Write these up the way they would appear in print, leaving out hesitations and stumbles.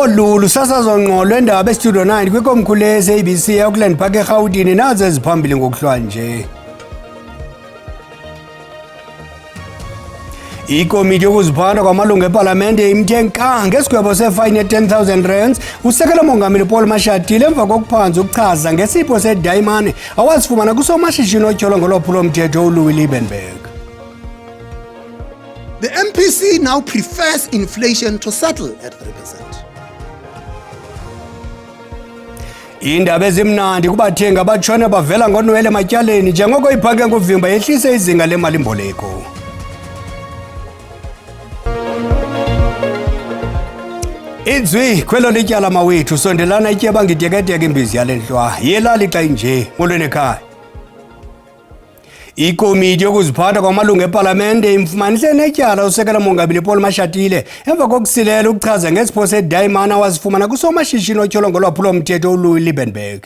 Lolu sasazwa ngqo lwendaba estudio 9 kwikomkhulu le-SABC eAuckland Park eGauteng nazo eziphambili ngokuhlwa nje. Ikomiti yokuziphatha kwamalungu epalamente imthe nka ngesigwebo sefayini ye-R10,000 usekela mongameli Paul Mashatile emva kokuphanza ukuchaza ngesipho sedayimane awazifumana kusomashishini otyholwa ngolwaphulo-mthetho uLouis Liebenberg. The MPC now prefers inflation to settle at 3%. Indaba ezimnandi kubathengi abatshona bavela ngonwele ematyaleni njengoko ibhanki enguvimba yehlise izinga lemali-mboleko. Idzwi kwelo lityala mawethu sondelana ityeba ngidekedeke imbizi yale ntlwa yelali xa inje molweni ekhaya. Ikomiti yokuziphatha kwamalungu epalamente imfumanise netyala usekela mongameli Paul Mashatile emva kokusilela ukuchaza ngesipho sedayimane awazifumana kusomashishini otyholwa ngolwaphulo-mthetho uLouis Liebenberg.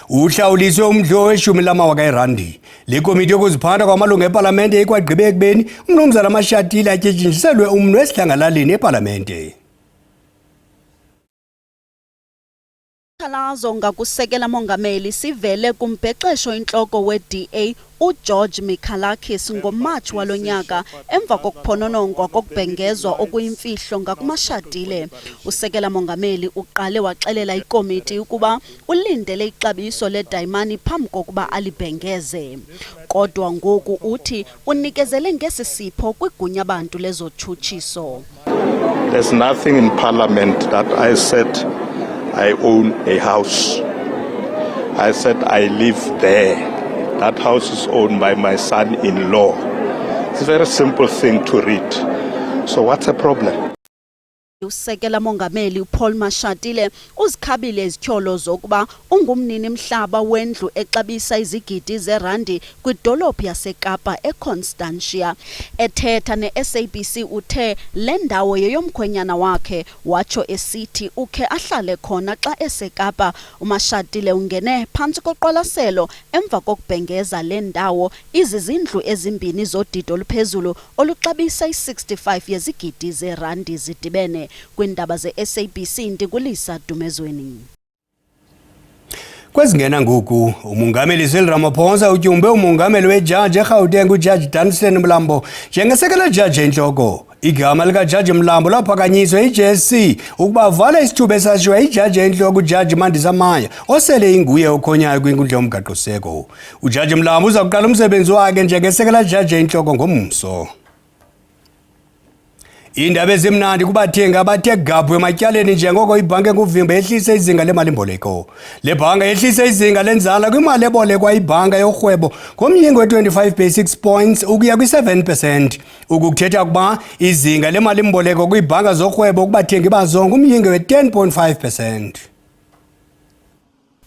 Uhlawuliswe umdlo we-R10,000. Le komiti yokuziphatha kwamalungu epalamente ikwagqibe ekubeni umnumzana Mashatile atyetyenjiselwe umnwe esidlangalaleni epalamente. Ikhalazo ngakusekela mongameli sivele kumbhexesho intloko we-DA uGeorge Mikalakis ngoMatshi walo nyaka emva kokuphononongwa kokubhengezwa okuyimfihlo ngakuMashatile. Usekela mongameli uqale waxelela ikomiti ukuba ulindele ixabiso ledayimani phambi kokuba alibhengeze. Kodwa ngoku uthi unikezele ngesi sipho kwigunya abantu lezotshutshiso. There's nothing in Parliament that I said I own a house. I said I live there. That house is owned by my son-in-law. It's a very simple thing to read. So what's the problem? Usekela mongameli uPaul Mashatile uzikhabile izityholo zokuba ungumnini mhlaba wendlu exabisa izigidi zerandi kwidolophu yaseKapa eConstantia. Ethetha ne-SABC uthe le ndawo yeyomkhwenyana wakhe watsho esithi ukhe ahlale khona xa eseKapa. uMashatile ungene phantsi koqwalaselo emva kokubhengeza le ndawo izizindlu ezimbini zodidi oluphezulu oluxabisa i-65 yezigidi zerandi zidibene. Kwindaba ze-SABC ndikulisa Dumezweni. Kwezingena ngoku umongameli Cyril Ramaphosa utyumbe umongameli wejaji eGauteng uJaji Danstan Mlambo njengesekela jaji entloko. Igama likaJaji Mlambo laphakanyiswa iJSC ukuba avale isithuba esashiywa ijaji entloko uJaji Mandisa Maya osele inguye okhonyayo kwinkundla yomgaqo-siseko. uJaji Mlambo uza kuqala umsebenzi wakhe njengesekela jaji entloko ngomso. Indaba ezimnandi kubathengi abathe gabhu ematyaleni njengoko ibhanki enguvimba yehlise izinga lemali-mboleko. Le bhanka yehlise izinga lenzala kwimali ebolekwa ibhanka yorhwebo ngomyinge we-25 basic points ukuya kwi-7%. Uku kuthetha ukuba izinga lemali-mboleko kwiibhanka zorhwebo kubathengi bazo ngumyinge we-10.5%.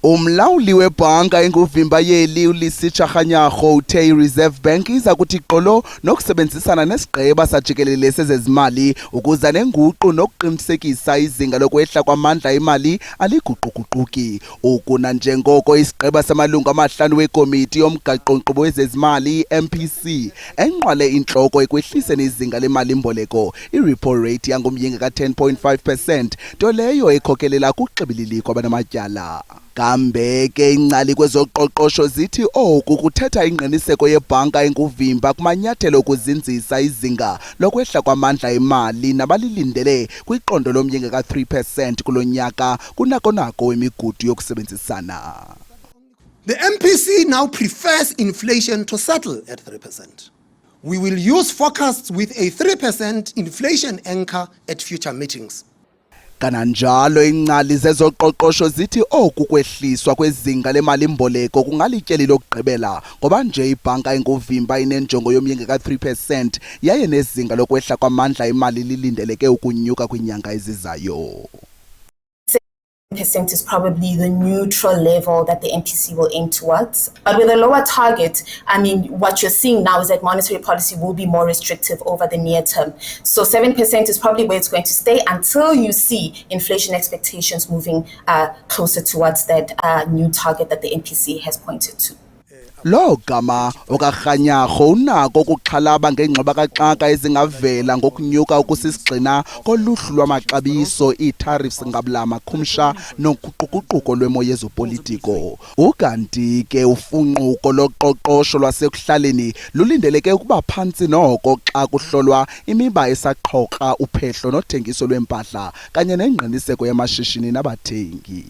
Umlawuli webhanka enguvimba yeli uLisicha Kganyago uthe iReserve Bank iza kuthi gqolo nokusebenzisana nesigqeba sajikelele sezezimali ukuza nenguqu nokuqinisekisa izinga lokwehla kwamandla emali aliguquguquki. Ukuna njengoko isigqeba samalungu amahlanu wekomiti yomgaqo-nkqubo wezezimali MPC enqwale intloko ekwehliseni izinga lemali-mboleko i-repo rate yangumyinge ka-10.5%, nto leyo ekhokelela kuxibililiko abanamatyala. Kambe ke ingcali kwezoqoqosho zithi oku kuthetha ingqiniseko yebhanka enguvimba kumanyathelo okuzinzisa izinga lokwehla kwamandla emali nabalilindele kwiqondo lomyinge ka-3% kulo nyaka kunako wemigudu yokusebenzisana. The MPC now prefers inflation to settle at 3%. We will use forecasts with a 3% inflation anchor at future meetings. Kananjalo ingcali zezoqoqosho zithi oku kwehliswa kwezinga lemali-mboleko kungalityeli lokugqibela ngoba nje ibhanka enguvimba inenjongo yomyinge ka-3% yaye nezinga lokwehla kwamandla emali lilindeleke ukunyuka kwinyanga ezizayo. 10% is probably the neutral level that the MPC will aim towards. But with a lower target, I mean, what you're seeing now is that monetary policy will be more restrictive over the near term. So 7% is probably where it's going to stay until you see inflation expectations moving closer towards that new target that the MPC has pointed to. Lo gama okaRhanyarho unako ukuxhalaba ngengxabakaxaka ezingavela ngokunyuka ukusisigxina koluhlu lwamaxabiso ii-tariffs ngabula makhumsha noguquguquko lwemo yezopolitiko. Ukanti ke ufunquko loqoqosho lwasekuhlaleni lulindeleke ukuba phantsi noko xa kuhlolwa imiba esaqhoka uphehlo nothengiso lwempahla kanye nengqiniseko yamashishini nabathengi.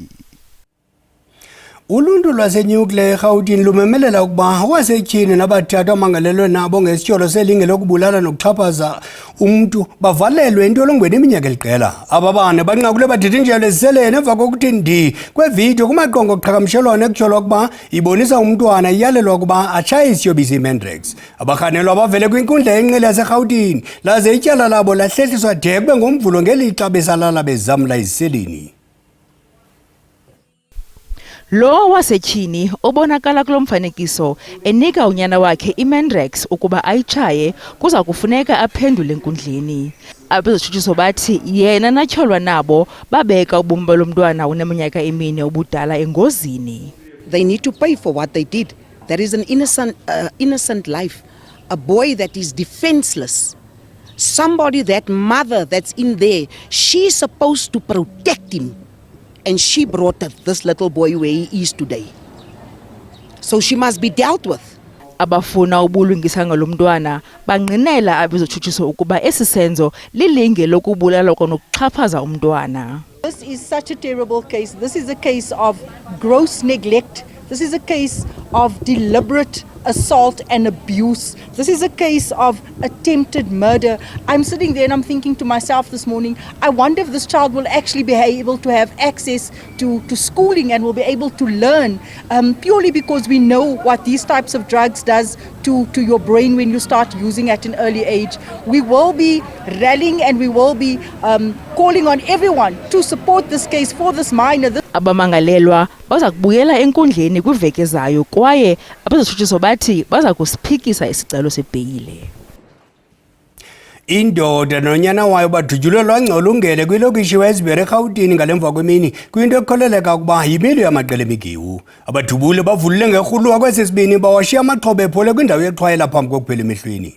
Uluntu lwaseNyukle eRhawutini lumemelela ukuba abasetyhini nabathathu amangalelwe nabo ngesityholo selinge lokubulala nokuxhaphaza umntu bavalelwe entolongweni iminyaka eliqela. Aba bane banqakule badithinjelwe eziseleni emva kokuthi ndi kwevidiyo kumaqonga oqhagamshelwano ekutyholwa ukuba ibonisa umntwana iyalelwa ukuba atshaye isiyobisi iMandrax. Abarhanelwa bavele kwinkundla yenqila yaseRhawutini laze ityala labo lahlehliswa de kube ngomvulo ngelixa besalala bezamla eziseleni. Lo wasetyhini obonakala kulo mfanekiso enika unyana wakhe iMandrax ukuba ayitshaye kuza kufuneka aphendule enkundleni. Abezotshutshiso bathi yena natyholwa nabo babeka ubomi balo mntwana uneminyaka emine obudala engozini. They need to pay for what they did. There is an innocent life, a boy that is defenseless. Somebody, that mother that's in there, she's supposed to protect him. And she brought this little boy where he is today. So she must be dealt with. Abafuna ubulungisa ngalo mntwana banqinela abezotshutshiso ukuba esi senzo lilinge lokubulala konokuxhaphaza umntwana. This is such a terrible case. This is a case of gross neglect. This is a case of deliberate assault and abuse. This is a case of attempted murder. I'm sitting there and I'm thinking to myself this morning, I wonder if this child will actually be able to have access to schooling and will be able to learn, purely because we know what these types of drugs does to your brain when you start using at an early age. We will be rallying and we will be calling on everyone to support this case for this minor. Abamangalelwa baza kubuyela enkundleni kwiveki ezayo kwaye abezotshutshiso bathi baza kusiphikisa isicelo sebheyile. Indoda nonyana wayo badutyulwe lwangcolungele kwilokishi weZibere eRhawutini ngalemva kwemini kwinto ekholeleka ukuba yimilo yamaqela emigiwu. Abadubule bavulile ngerhuluwa kwesesibini bawashiya amaxhoba ephole kwindawo yexhwayela phambi kokuphela emehlweni.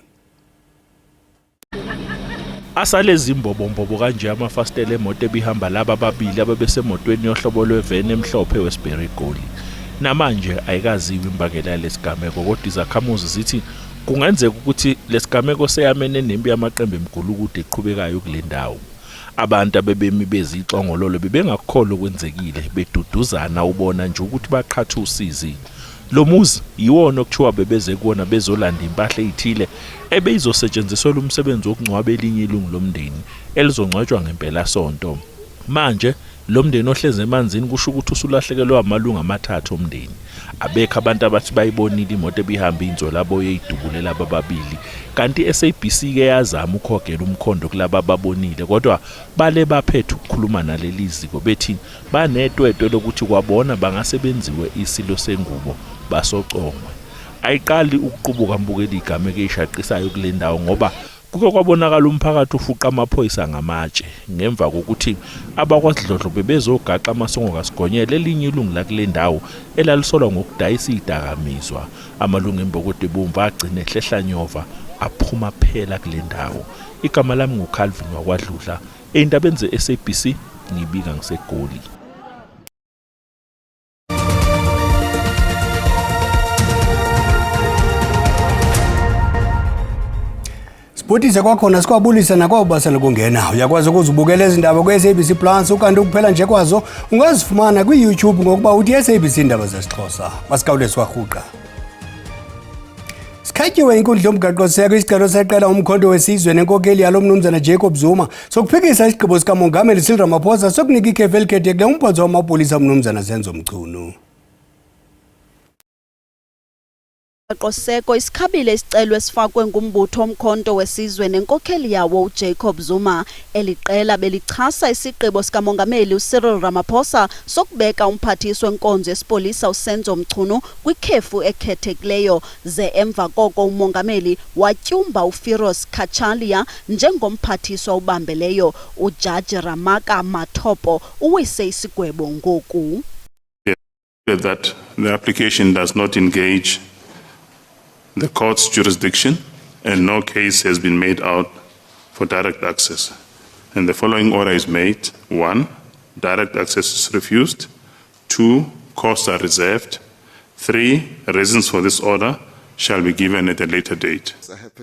Asale zimbobombobo kanje amafastela emoto ebihamba laba babili ababesemotweni yohlobo lweveni emhlophe weSberry Gold. Namanje ayikaziwe imbangela lesigameko kodwa izakhamuzi zithi kungenzeka ukuthi lesigameko seyamene nempi yamaqembu emgulukude eqhubekayo kule ndawo. Abantu abebemi bezixongololo bebengakholwa okwenzekile beduduzana ubona nje ukuthi baqhatha usizi. Lo muzi yiwona okuthiwa bebeze kuona bezolanda impahla ezithile ebeyizosetshenziswa umsebenzi wokungcwaba elinye ilungu lomndeni elizongcwatshwa ngempela sonto. Manje lo mndeni ohleze emanzini kusho ukuthi usulahlekelwe amalungu amathathu omndeni. Abekho abantu abathi bayibonile imoto ebihamba inzo labo yeyidubulela bababili. Kanti SABC ke yazama ukhogela umkhondo kulabo ababonile kodwa bale baphethe ukukhuluma naleli ziko bethi banetwetwe lokuthi kwabona bangasebenziwe isilo sengubo basocongwe. Ayiqali ukuqubuka mbukeli igama ekishaqisayo kule ndawo ngoba kuke kwabonakala umphakathi ufuqa amaphoyisa ngamatshe ngemva kokuthi abakwasidlodlo bebezogaxa amasongo kasigonyela elinye ilungu la kule ndawo elalisolwa ngokudayisa idakamizwa. Amalungu embokode bomva agcine ehlehlanyova aphuma phela kule ndawo. Igama lami nguCalvin wakwaDludla endabeni zeSABC ngibika ngiseGoli. Sibhutise kwakhona sikwabulisa nakwabo basele kungena. Uyakwazi ukuzibukela izindaba kwi-SABC Plus ukanti ukuphela nje kwazo ungazifumana kwi-YouTube ngokuba uthi SABC Indaba zesiXhosa. Masikawule siwarhuqa. Sikhatyiwe inkundla yomgaqo-seko isicelo seqela umkhonto wesizwe nenkokeli yalo mnumzana Jacob Zuma sokuphikisa isigqibo sikamongameli Cyril Ramaphosa sokunika ikhefu elikhethekile umphathiswa wamapolisa mnumzana Zenzo Mchunu. Qoseko isikhabile isicelo esifakwe ngumbutho omkhonto wesizwe nenkokeli yawo uJacob Zuma eliqela belichasa isigqibo sikamongameli uCyril Ramaphosa sokubeka umphathiswa wenkonzo yesipolisa uSenzo Mchunu kwikhefu ekhethekileyo ze emva koko umongameli watyumba uFiroz Kachalia njengomphathiswa ubambeleyo. Ujaji Ramaka Mathopo uwise isigwebo ngoku that the application does not engage the court's jurisdiction and no case has been made out for direct access. And the following order is made. 1, direct access is refused. 2, costs are reserved. 3, reasons for this order shall be given at a later date.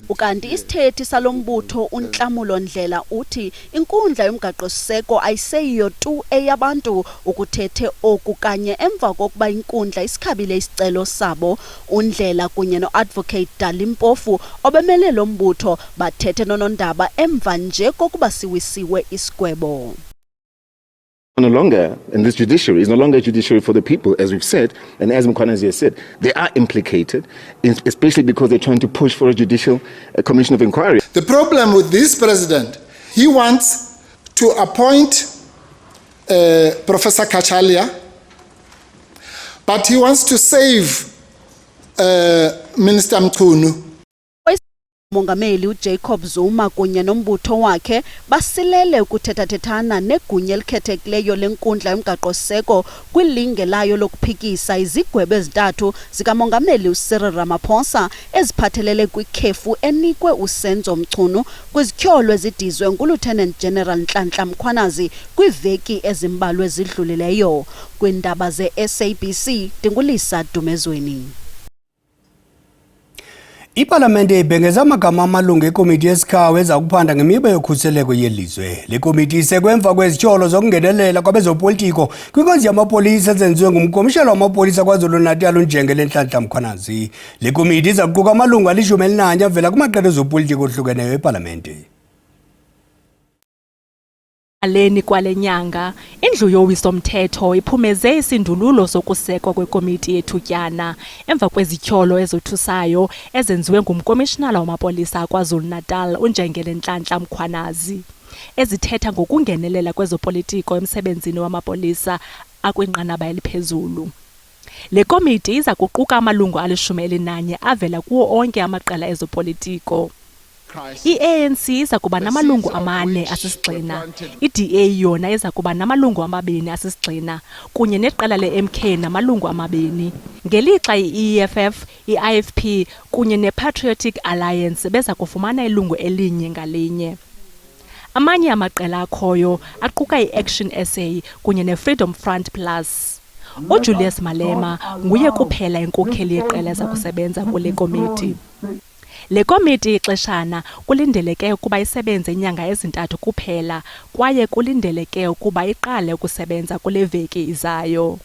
Ukanti isithethi salombutho uNhlamulo Ndlela uthi inkundla yomgaqo-siseko ayiseyiyo tu eyabantu ukuthethe oku kanye emva kokuba inkundla isikhabile isicelo sabo. uNdlela kunye no-advocate Dalimpofu obemele lo mbutho bathethe nonondaba emva nje kokuba siwisiwe isigwebo. No longer, and this judiciary is no longer a judiciary for the people, as we've said, and as Mkhwanazi has said, they are implicated, especially because they're trying to push for a judicial commission of inquiry. The problem with this president, he wants to appoint Professor Kachalia, but he wants to save Minister Mchunu. Mongameli uJacob Zuma kunye nombutho wakhe basilele ukuthethathethana negunya elikhethekileyo lenkundla yomgaqo-siseko kwilinge layo lokuphikisa izigwebo ezintathu zikamongameli uCyril Ramaphosa eziphathelele kwikhefu enikwe uSenzo Mchunu kwizityholo ezidizwe nguLieutenant General Nhlanhla Mkhwanazi kwiveki ezimbalwa ezidlulileyo. Kwindaba ze-SABC, Dingulisa Dumezweni. Ipalamente ibhengeza amagama amalungu ekomiti yesikhawu ezakuphanda ngemiba yokhuseleko yelizwe. Le komiti isekwenva kwezityholo zokungenelela kwabezopolitiko kwinkonzo yamapolisa ezenziwe ngumkomishana wamapolisa KwaZulu-Natal uNjengele Nhlanhla Mkhwanazi. Le komiti iza kuquka amalungu ali-11 avela kumaqela ezopolitiko ohlukeneyo epalamente. Aleni kwale nyanga, indlu yowiso-mthetho iphumeze isindululo sokusekwa kwekomiti yethutyana emva kwezityholo ezothusayo ezenziwe ngumkomishinala wamapolisa KwaZulu-Natal uNjengele Nhlanhla Mkhwanazi, ezithetha ngokungenelela kwezopolitiko emsebenzini wamapolisa akwinqanaba eliphezulu. Le komiti iza kuquka amalungu ali-11 avela kuwo onke amaqela ezopolitiko. I-ANC iza kuba namalungu 4 asisigxina, i-DA yona iza kuba namalungu 2 asisigxina kunye neqela le-MK namalungu 2, ngelixa i-EFF, i-IFP kunye ne-Patriotic Alliance beza kufumana ilungu elinye ngalinye. Amanye amaqela akhoyo aquka i-Action SA kunye ne-Freedom Front Plus. uJulius Malema nguye kuphela inkokheli yeqela ezakusebenza kule komiti. Le komiti ixeshana kulindeleke ukuba isebenze inyanga ezintathu kuphela kwaye kulindeleke ukuba iqale ukusebenza kule veki izayo.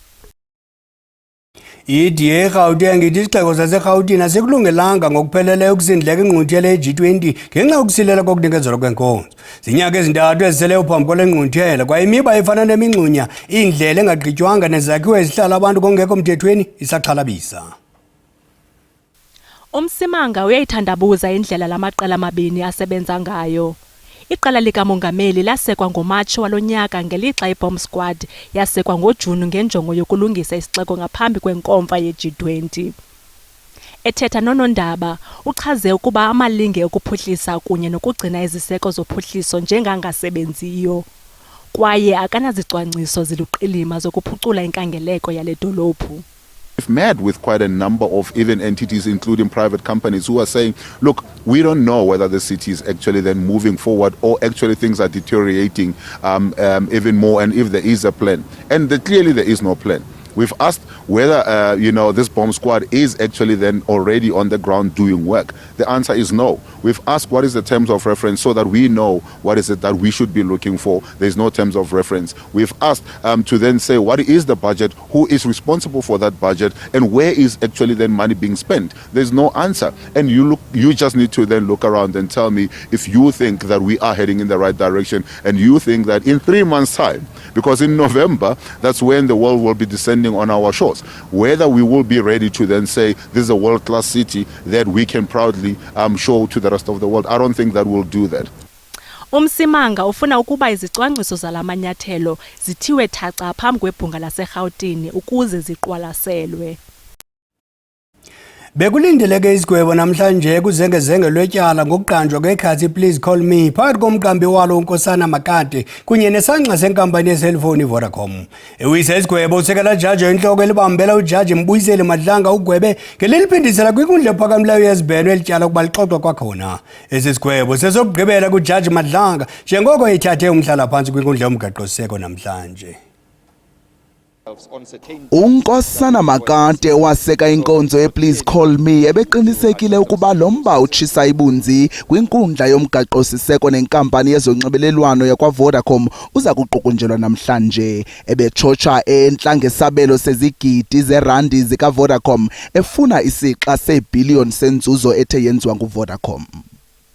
I-DA eGauteng ithi isixeko saseRhawutini asikulungelanga ngokupheleleyo ukusindleka ingquntyela ye-G20 ngenxa yokusilela kokunikezelwa kwenkonzo. Zinyanga ezintathu eziseleyo phambi kwale ngquntyela kwaye imiba efana nemingxunya, indlela engagqitywanga nezakhiwo ezihlala abantu ngokungekho mthethweni isaxhalabisa. Umsimanga uyayithandabuza indlela lamaqela amabini asebenza ngayo. Iqela likamongameli lasekwa ngoMatshi walonyaka ngelixa iBomb Squad yasekwa ngoJuni ngenjongo yokulungisa isixeko ngaphambi kwenkomfa ye-G20. Ethetha nonondaba, uchaze ukuba amalinge okuphuhlisa kunye nokugcina iziseko zophuhliso njengangasebenziyo, kwaye akanazicwangciso ziluqilima zokuphucula inkangeleko yale dolophu. We've met with quite a number of even entities, including private companies, who are saying, look, we don't know whether the city is actually then moving forward or actually things are deteriorating even more, and if there is a plan. And clearly there is no plan. We've asked whether, this bomb squad is actually then already on the ground doing work. The answer is no. We've asked what is the terms of reference so that we know what is it that we should be looking for. There's no terms of reference. We've asked to then say what is the budget, who is responsible for that budget, and where is actually then money being spent. There's no answer. And you just need to then look around and tell me if you think that we are heading in the right direction, and you think that in 3 months' time, because in November, that's when the world will be descending on our shores, whether we will be ready to then say this is a world-class city that we can proudly show to the rest of the world. I don't think that we'll do that. Umsimanga ufuna ukuba izicwangciso zalamanyathelo zithiwe thaca phambi kwebhunga laseRhawutini ukuze ziqwalaselwe. Bekulindeleke isigwebo namhlanje kuzengezenge lwetyala ngokuqanjwa kwekhathi Please Call Me phakathi komqambi walo uNkosana Makade kunye nesanxa senkampani yeselfoni iVodacom. Ewisa isigwebo usekela jaji inhloko elibambela ujaji Mbuyiseli Madlanga ugwebe ngeliliphindisela kwinkundla ephakamileyo yezibheno elityala ukuba lixoxwe kwakhona. Esi sigwebo sesokugqibela kujaji Madlanga njengoko ethathe umhlala phansi kwinkundla yomgaqo-siseko namhlanje. uNkosana Makade waseka inkonzo yePlease Call Me ebeqinisekile ukuba lo mba utshisa ibunzi kwinkundla yomgaqo-siseko nenkampani yezonxibelelwano yakwaVodacom uza kuqukunjelwa namhlanje. Ebechocha entla ngesabelo sezigidi zerandi zikaVodacom efuna isixa sebhiliyoni senzuzo ethe yenziwa nguVodacom.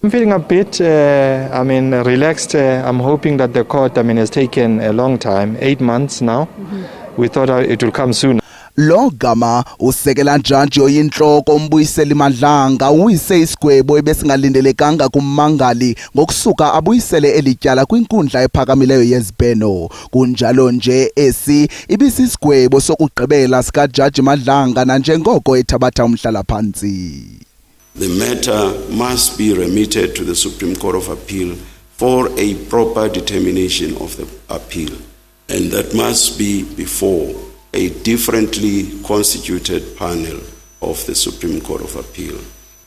I'm feeling a bit, relaxed. I'm hoping that the court, has taken a long time, 8 months now. We thought it will come soon. Lo gama usekela jaji oyinhloko uMbuyiseli Madlanga uyise isigwebo ebesingalindelekanga kummangali ngokusuka abuyisele elityala kwinkundla ephakamileyo yezibheno. Kunjalo nje esi ibisisigwebo sokugqibela sikajaji Madlanga nanjengoko ethabatha umhlala phansi. The matter must be remitted to the Supreme Court of Appeal for a proper determination of the appeal, and that must be before a differently constituted panel of the Supreme Court of Appeal.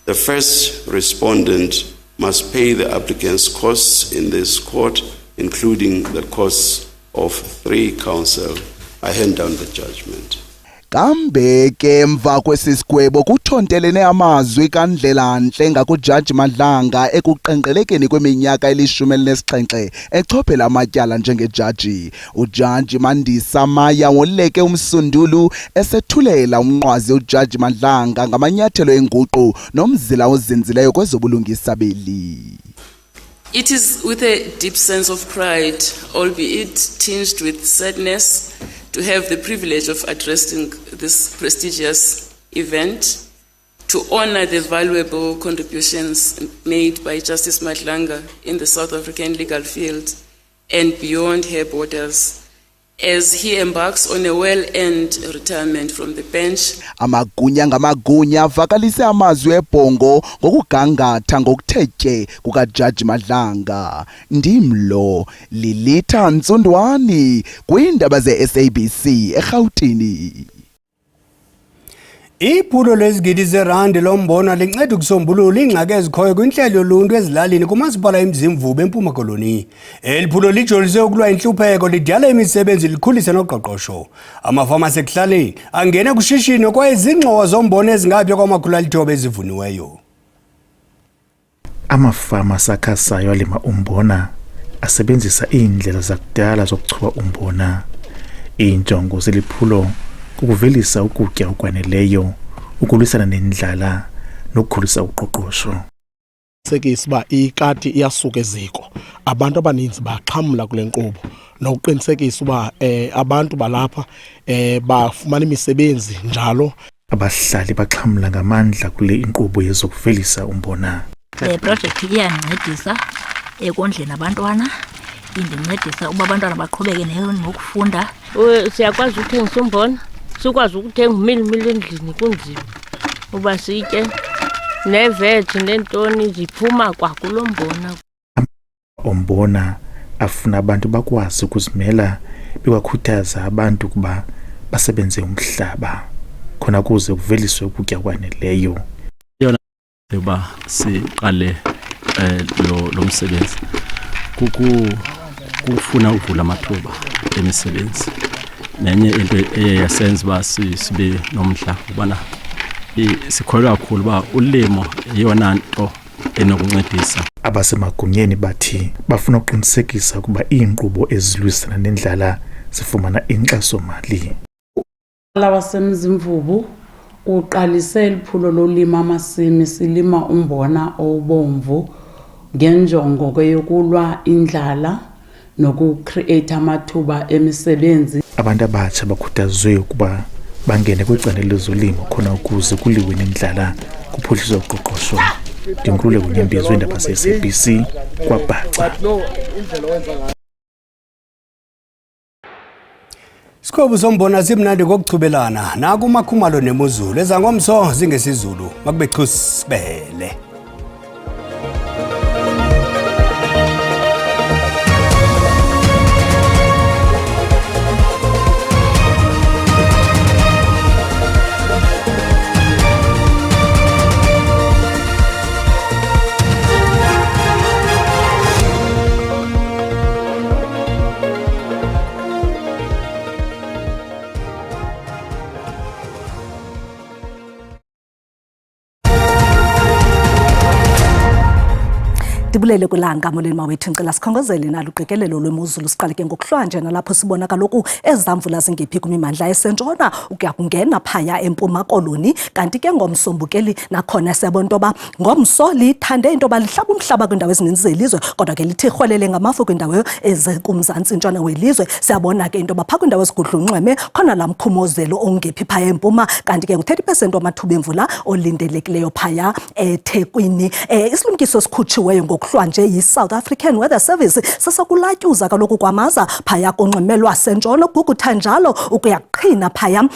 The first respondent must pay the applicant's costs in this court, including the costs of 3 counsel. I hand down the judgment. Kambe ke emva kwesisigwebo kuthontelene amazwi kaNdlelanhle ngakujaji Madlanga ekuqenqelekeni kweminyaka eli-17 echophela amatyala njengejaji. Ujaji Mandisa Maya woleke umsundulu esethulela umnqwazi ujaji Madlanga ngamanyathelo enguqu nomzila ozinzileyo kwezobulungisa beli. It is with a deep sense of pride, albeit tinged with sadness, to have the privilege of addressing this prestigious event, to honor the valuable contributions made by Justice Madlanga in the South African legal field and beyond her borders, as he embarks on a well-earned retirement from the bench. Amagunya ngamagunya vakalise amazwi ebhongo ngokugangatha ngokuthetye kukajaji Madlanga. Ndimlo Lilitha Ntsundwani kwiindaba ze-SABC eGauteng. Iphulo lezigidi zerandi lombona linceda ukusombulula ingxaki ezikhoyo kwinhlelo yoluntu ezilalini kumasipala eMzimvubu eMpuma Koloni. Eliphulo lijolise ukulwa inhlupheko lidala imisebenzi likhulise noqoqosho. Amafama asekuhlaleni angena kushishino kwaye izingxowa zombona ezingaphi kwama-900 ezivuniweyo. Amafama asakhasayo alima umbona asebenzisa iindlela zakudala zokuchuba umbona. Injongo zeliphulo kukuvelisa ukutya okwaneleyo, ukulwisana nendlala nokukhulisa uqoqosho. Sekisa uba ikati iyasuka eziko, abantu abaninzi baxhamla kule nkqubo nokuqinisekisa uba abantu balapha bafumana imisebenzi njalo. Abahlali baxhamla ngamandla kule inkqubo yezokuvelisa umbona. Le project iyancedisa ekondleni abantwana, indincedisa uba abantwana baqhubeke ngokufunda. Siyakwazi ukuthengisa umbona, sikwazi ukuthenga umilimili endlini kunzima uba sitye neveji neentoni ziphuma kwakulo mbona. Umbona afuna abantu bakwazi ukuzimela bekwakhuthaza abantu ukuba basebenze umhlaba khona kuze kuveliswe ukutya kwaneleyo. Yona uba siqale lo msebenzi kufuna uvula amathuba emisebenzi. Nenye into eyasenza uba sibe nomdla ubana sikholwa kakhulu uba ulimo yeyona nto enokuncedisa. Abasemagunyeni bathi bafuna ukuqinisekisa ukuba iinkqubo ezilwisana nendlala zifumana inkxaso-mali. Lawasemzimvubu uqalise iliphulo lolima amasimi silima umbona obomvu ngenjongo ke yokulwa indlala nokucreate amathuba emisebenzi. Abantu abatsha bakhutazwe ukuba bangene kwicandelo lezolimo khona ukuze kuliwe nendlala kuphuhliswe uqoqosho. Ndinkululeko Nyembezi weendaba ze-SABC kwaBhaca. Isikhobu sombona simnandi kokuchubelana naku makhumalo nemozulu ezangomso zingesizulu makube chusibele. Dibulele kulanga molweni mawethu ngicela sikhongozele nalo uqikelelo lwemozulu siqale ke ngokuhlwanje nalapho sibona kaloku ezamvula zingephi kwimimandla esentshona ukuya kungena phaya empuma koloni kanti ke ngomsombukeli nakhona siyabona intoba ngomso lithande intoba lihlaba umhlaba kwindawo ezininzi zelizwe kodwa ke lithi rholele ngamafu kwindawo ezikumzantsi ntshona welizwe siyabona ke intoba pha kwindawo ezigudlunxweme khona lamkhumozelo ongephi phaya empuma kanti ke ngu30% wamathuba emvula olindelekileyo phaya eThekwini isilumkiso sikhutshiweyo kuhlwanje yi-South African Weather Service sesokulatyuza kaloku kwamaza phaya konxemelwa sentshona gugutha njalo ukuyaqhina phaya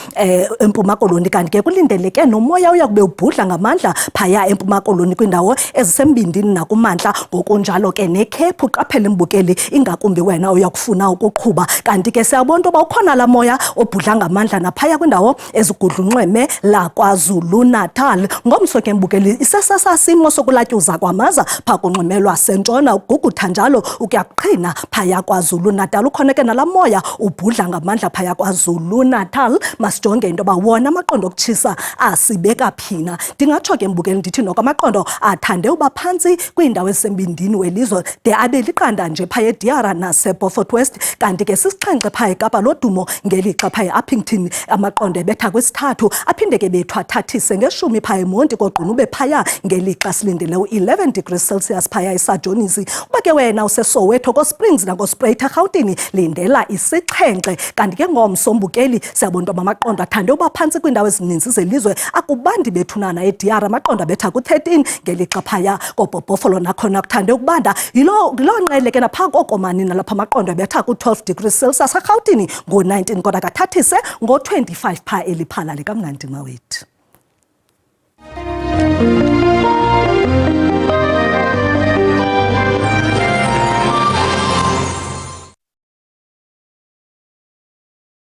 empuma koloni kanti ke kulindeleke nomoya uya kube ubhudla ngamandla phaya empuma koloni kwindawo ezisembindini nakumantla ngokunjalo ke nekhephu qaphela imbukeli ingakumbi wena uyakufuna ukuqhuba kanti ke siyabona intoba ukhona la moya obhudla ngamandla naphaya kwindawo ezigudlunxweme la KwaZulu Natal ngomso ke imbukeli isesasimo sokulatyuza kwamaza pha konxemelwa sentshona ugugutha njalo ukuyaqhina phaya KwaZulu Natal ukhona ke nalamoya ubhudla ngamandla phaya KwaZulu Natal masijonge into ba wona amaqondo okutshisa asibeka phina ndingatsho ke mbukeli ndithi noko amaqondo athande uba phantsi kwindawo esembindini welizwe de abe liqanda nje phaya eDiara naseBeaufort West kanti ke sisixhenxe phaya eKapa lodumo ngelixa phaya eUppington amaqondo ebetha kwesithathu aphinde ke bethu athathise ngeshumi phaya eMonti kodwa ube phaya ngelixa silindele u11 degrees Celsius phaya eSajonisi uba ke wena useSoweto koSprings nangoSpreyta Gauteng lindela isixhenxe kanti ke ngomsombukeli siyabona intoba amaqondo athande uba phantsi kwindawo ezininzi zelizwe akubandi bethunana eDiara amaqondo abetha ku13 ngelixa phaya koBhofolo nakhona kuthande ukubanda yilo nqele ke napha kokomani nalapha amaqondo abetha ku12 degrees Celsius eGauteng ngo19 kodwa kathathise ngo25 pha eliphala likamnandi mawethu.